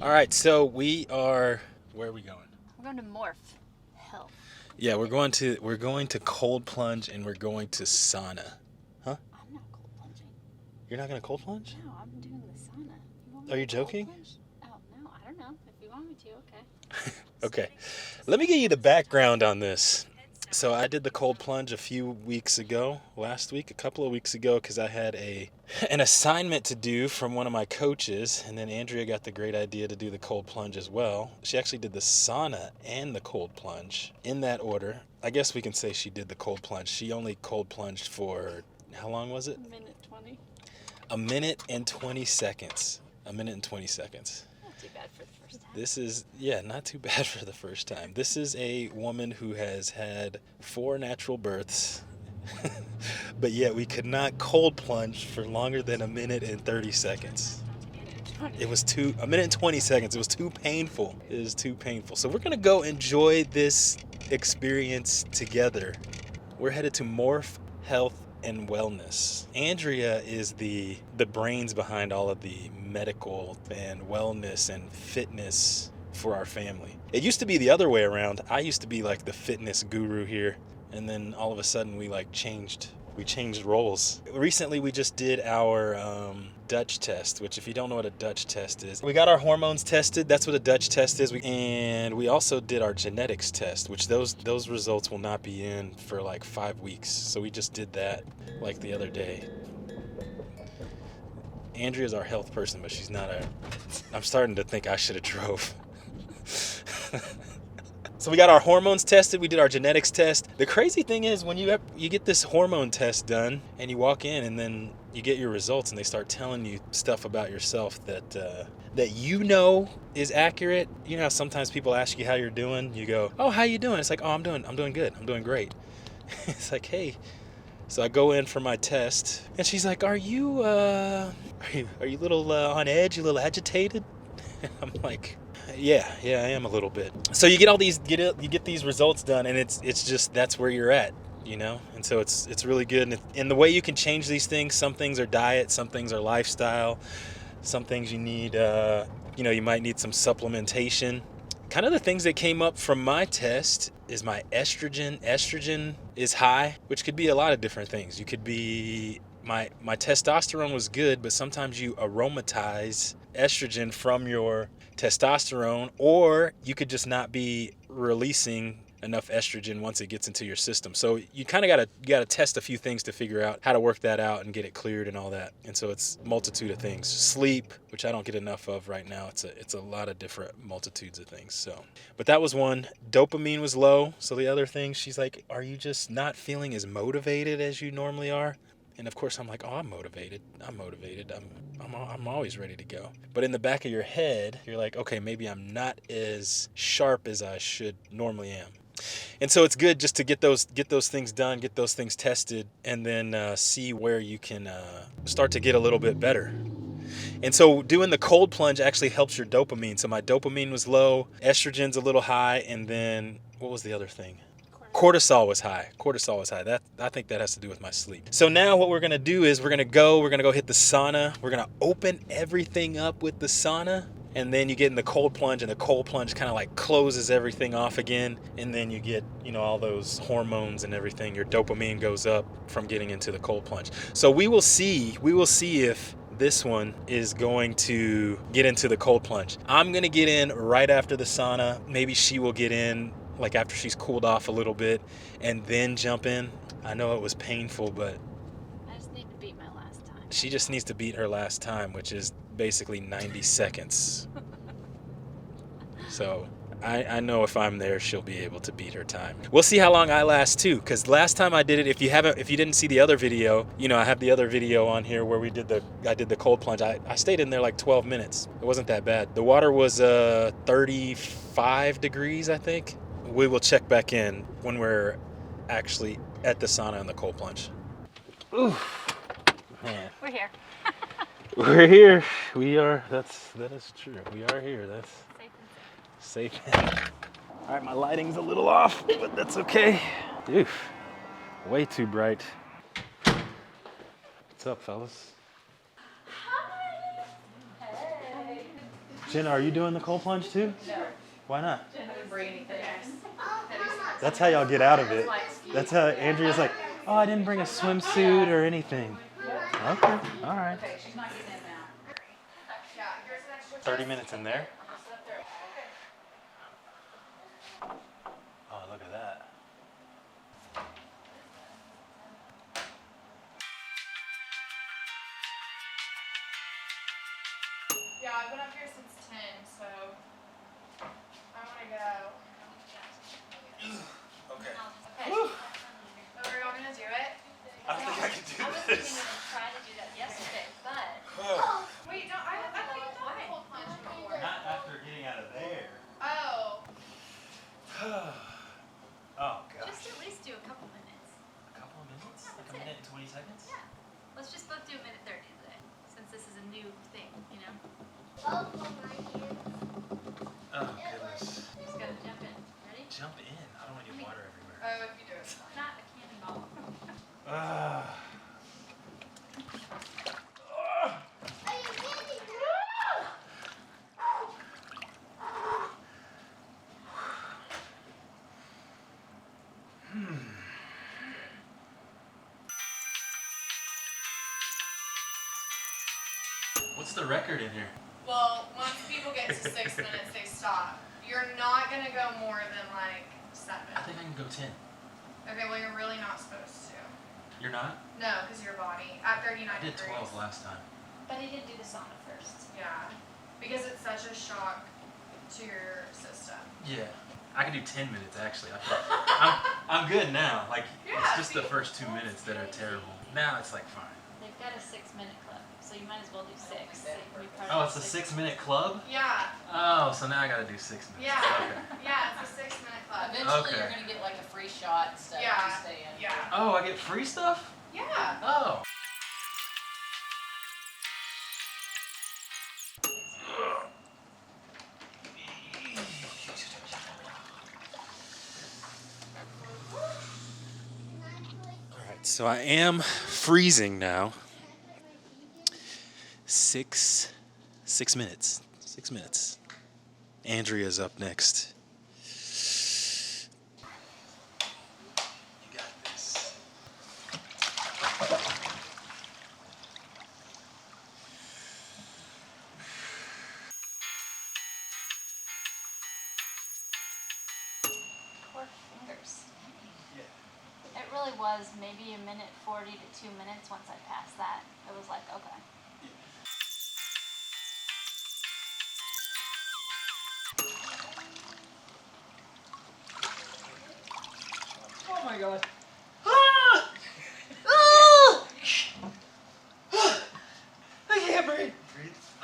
All right, so where are we going? We're going to Morph. Health. Yeah, we're going to cold plunge and we're going to sauna. Huh? I'm not cold plunging. You're not gonna cold plunge? No, I'm doing the sauna. You want me Are to you cold joking? plunge? Oh, no, I don't know. If you want me to, okay. Okay. Let me give you the background on this. So I did the cold plunge a few weeks ago, last week, a couple of weeks ago, because I had an assignment to do from one of my coaches, and then Andrea got the great idea to do the cold plunge as well. She actually did the sauna and the cold plunge in that order. I guess we can say she did the cold plunge. She only cold plunged for how long was it? A minute 20. A minute and 20 seconds. A minute and 20 seconds. Not too bad for the first time. This is, yeah, not too bad for the first time. This is a woman who has had 4 natural births, but yet we could not cold plunge for longer than a minute and 30 seconds. It was a minute and 20 seconds. It was too painful. It is too painful. So we're going to go enjoy this experience together. We're headed to Morph Health and Wellness. Andrea is the brains behind all of the medical and wellness and fitness for our family. It used to be the other way around. I used to be like the fitness guru here, and then all of a sudden we changed roles. Recently we just did our Dutch test, which if you don't know what a Dutch test is, we got our hormones tested. That's what a Dutch test is. And we also did our genetics test, which those results will not be in for like 5 weeks. So we just did that like the other day. Andrea's our health person, but she's not I'm starting to think I should have drove. So we got our hormones tested. We did our genetics test. The crazy thing is when you get this hormone test done and you walk in and then you get your results and they start telling you stuff about yourself that you know is accurate. You know how sometimes people ask you how you're doing. You go, "Oh, how you doing?" It's like, "Oh, I'm doing good. I'm doing great." It's like, "Hey." So I go in for my test and she's like, "Are you a little on edge? You a little agitated?" I'm like, yeah, I am a little bit. So you get these results done, and it's just that's where you're at, you know. And so it's really good. And the way you can change these things, some things are diet, some things are lifestyle, some things you need. You might need some supplementation. Kind of the things that came up from my test is my estrogen. Estrogen is high, which could be a lot of different things. You could be my testosterone was good, but sometimes you aromatize estrogen from your testosterone, or you could just not be releasing enough estrogen once it gets into your system. So you kind of gotta test a few things to figure out how to work that out and get it cleared and all that. And so it's a multitude of things. Sleep, which I don't get enough of right now. It's a lot of different multitudes of things. So, but that was one. Dopamine was low. So the other thing, she's like, "Are you just not feeling as motivated as you normally are?" And of course, I'm like, "Oh, I'm motivated. I'm always ready to go." But in the back of your head, you're like, "Okay, maybe I'm not as sharp as I should normally am." And so it's good just to get those things done, get those things tested, and then see where you can start to get a little bit better. And so doing the cold plunge actually helps your dopamine. So my dopamine was low, estrogen's a little high, and then what was the other thing? Cortisol was high. That, I think that has to do with my sleep. So now what we're gonna do is we're gonna go hit the sauna. We're gonna open everything up with the sauna, and then you get in the cold plunge, and the cold plunge kind of like closes everything off again, and then you get all those hormones and everything. Your dopamine goes up from getting into the cold plunge. So we will see if this one is going to get into the cold plunge. I'm gonna get in right after the sauna. Maybe she will get in like after she's cooled off a little bit and then jump in. I know it was painful, but I just need to beat my last time. she just needs to beat her last time, which is basically 90 seconds. So I know if I'm there, she'll be able to beat her time. We'll see how long I last too, because last time I did it, if you didn't see the other video, I have the other video on here where I did the cold plunge. I stayed in there like 12 minutes. It wasn't that bad. The water was 35 degrees, I think. We will check back in when we're actually at the sauna and the cold plunge. Ooh, man. We're here. We're here. We are. That is true. We are here. That's Safe and safe. All right, my lighting's a little off, but that's okay. Oof, way too bright. What's up, fellas? Hey. Jenna, are you doing the cold plunge too? No. Why not? I didn't bring anything. That's how y'all get out of it. That's how Andrea's like, oh, I didn't bring a swimsuit or anything. Okay, all right. Okay, she's not getting in now. 30 minutes in there? Oh, look at that. Yeah, I've been up here since 10, so I want to go. Okay. Okay. Oh, are y'all going to do it? I don't think I can do I was this. thinking of trying to do that yesterday, but Wait, don't, I thought you've done a cold plunge before. Not after getting out of there. Oh. Oh, gosh. just at least do a couple minutes. A couple of minutes? Yeah, Like a that's minute and 20 seconds? Yeah. Let's just both do a minute 30 today, since this is a new thing, you know? Oh, goodness. Just gotta jump in. Ready? Jump in. I don't want to get water everywhere. Oh, if you do it. Not a cannonball. What's the record in here? Well, once people get to 6 minutes, they stop. You're not going to go more than like 7. I think I can go 10. Okay, well, you're really not supposed to. You're not? No, because your body, at 39 I did degrees. 12 last time. But he did do the sauna first. Yeah, because it's such a shock to your system. Yeah. I can do 10 minutes actually. I'm good now. Like, Yeah, it's just the see? first 2 minutes that are terrible. Now it's like fine. They've got a 6-minute club, so you might as well do 6. Oh, it's a 6-minute club? Yeah, Oh, so now I gotta do 6 minutes. yeah, Okay. yeah, it's a 6-minute club. Eventually, Okay. you're going to get like a free shot and stuff Yeah, to stay in. yeah, Oh, I get free stuff? yeah. Oh. Alright, so I am freezing now. 6 minutes. 6 minutes. Andrea's up next. You got this. Poor fingers. Yeah. It really was maybe a minute 40 to 2 minutes once I passed that. It was like, okay. Oh my god. I can't breathe.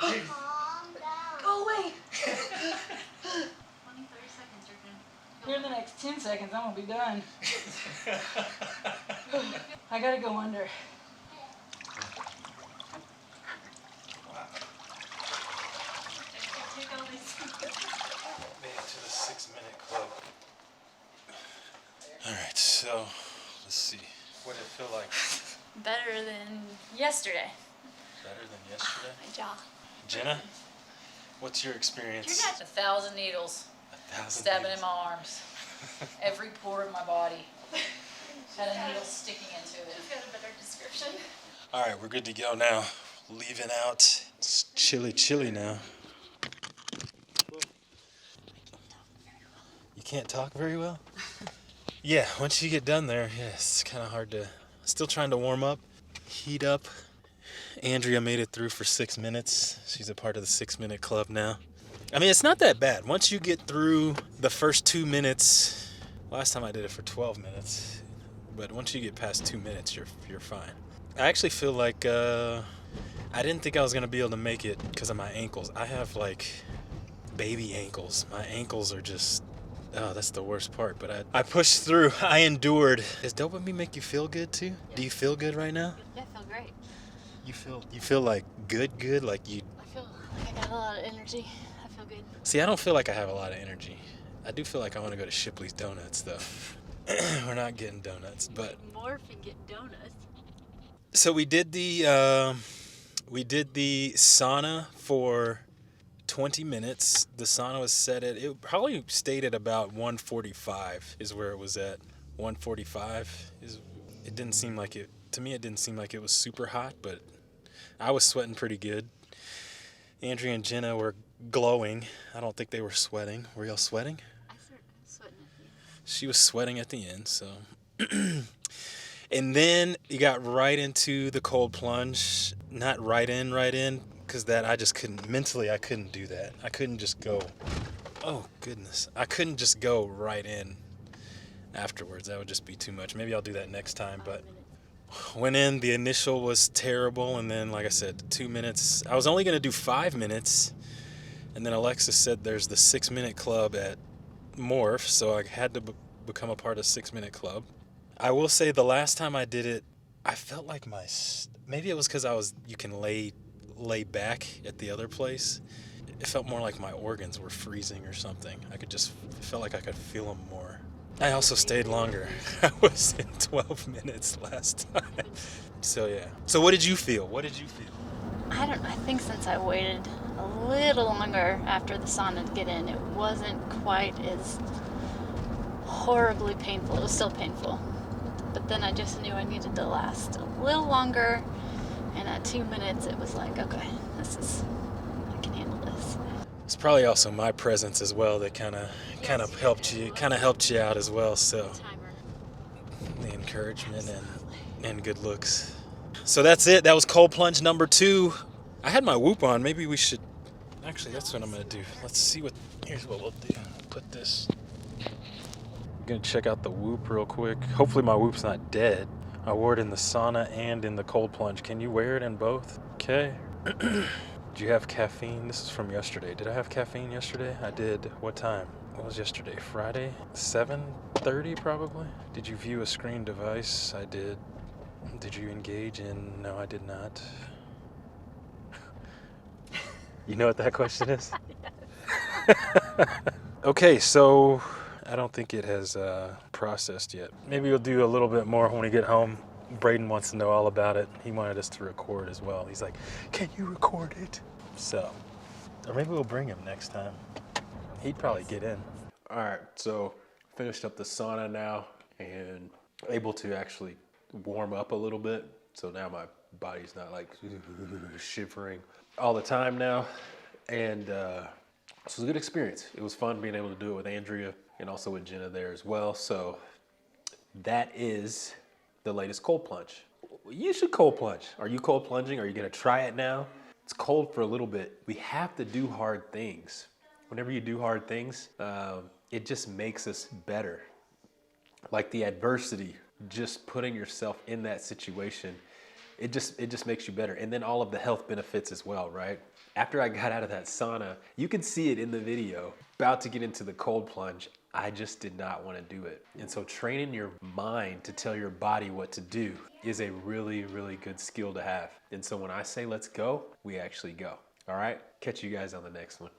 Go away. 20, 30 seconds, you're good. Here in the next 10 seconds, I'm going to be done. I got to go under. Take all these. Made it to the 6-minute club. Alright, so let's see. What did it feel like? Better than yesterday. Better than yesterday? My jaw. Jenna, what's your experience? You're not 1,000 needles 1,000 stabbing in needles. my arms. Every pore of my body had a needle sticking into it. She's got a better description. Alright, we're good to go now. Leaving out. It's chilly now. You can't talk very well? Yeah, once you get done there, yeah, it's kind of hard to... Still trying to warm up, heat up. Andrea made it through for 6 minutes. She's a part of the 6-minute club now. I mean, it's not that bad. Once you get through the first 2 minutes... Last time I did it for 12 minutes. But once you get past 2 minutes, you're fine. I actually feel like I didn't think I was going to be able to make it because of my ankles. I have like baby ankles. My ankles are just... Oh, that's the worst part, but I pushed through. I endured. Does dopamine make you feel good too? Do you feel good right now? Yeah, I feel great. You feel like good, like you... I feel like I got a lot of energy. I feel good. See, I don't feel like I have a lot of energy. I do feel like I want to go to Shipley's Donuts though. We're not getting donuts, but... Morph and get donuts. So we did the sauna for 20 minutes. The sauna was set at, it probably stayed at about 145 is where it was at. 145 is, it didn't seem like it, to me it didn't seem like it was super hot, but I was sweating pretty good. Andrea and Jenna were glowing. I don't think they were sweating. Were y'all sweating? I started sweating at the end. She was sweating at the end, so. And then you got right into the cold plunge. Not right in, because that I just couldn't, mentally I couldn't do that. I couldn't just go, oh goodness. I couldn't just go right in afterwards. That would just be too much. Maybe I'll do that next time, but went in, the initial was terrible, and then like I said, 2 minutes. I was only going to do 5 minutes, and then Alexis said there's the 6-minute club at Morph, so I had to become a part of 6-minute club. I will say the last time I did it, I felt like maybe it was because you can lay back at the other place. It felt more like my organs were freezing or something. It felt like I could feel them more. I also stayed longer. I was in 12 minutes last time. So yeah. So what did you feel? I think since I waited a little longer after the sauna to get in, it wasn't quite as horribly painful. It was still painful. But then I just knew I needed to last a little longer. And at 2 minutes, it was like, okay, I can handle this. It's probably also my presence as well that kind of helped you out as well. So the encouragement and good looks. So that's it. That was cold plunge number 2. I had my whoop on. Maybe we should. Actually, that's what I'm gonna do. Let's see here's what we'll do. Put this. I'm gonna check out the whoop real quick. Hopefully my whoop's not dead. I wore it in the sauna and in the cold plunge. Can you wear it in both? Okay. Do you have caffeine? This is from yesterday. Did I have caffeine yesterday? I did. What time? What was yesterday? Friday? 7:30 probably? Did you view a screen device? I did. Did you engage in? No, I did not. You know what that question is? Okay, so I don't think it has processed yet. Maybe we'll do a little bit more when we get home. Braden wants to know all about it. He wanted us to record as well. He's like, can you record it? So, or maybe we'll bring him next time. He'd probably get in. All right, so finished up the sauna now and able to actually warm up a little bit. So now my body's not like shivering all the time now. And so it was a good experience. It was fun being able to do it with Andrea and also with Jenna there as well. So that is the latest cold plunge. You should cold plunge. Are you cold plunging? Are you gonna try it now? It's cold for a little bit. We have to do hard things. Whenever you do hard things, it just makes us better. Like the adversity, just putting yourself in that situation, it just makes you better. And then all of the health benefits as well, right? After I got out of that sauna, you can see it in the video, about to get into the cold plunge, I just did not want to do it. And so training your mind to tell your body what to do is a really, really good skill to have. And so when I say let's go, we actually go. All right, catch you guys on the next one.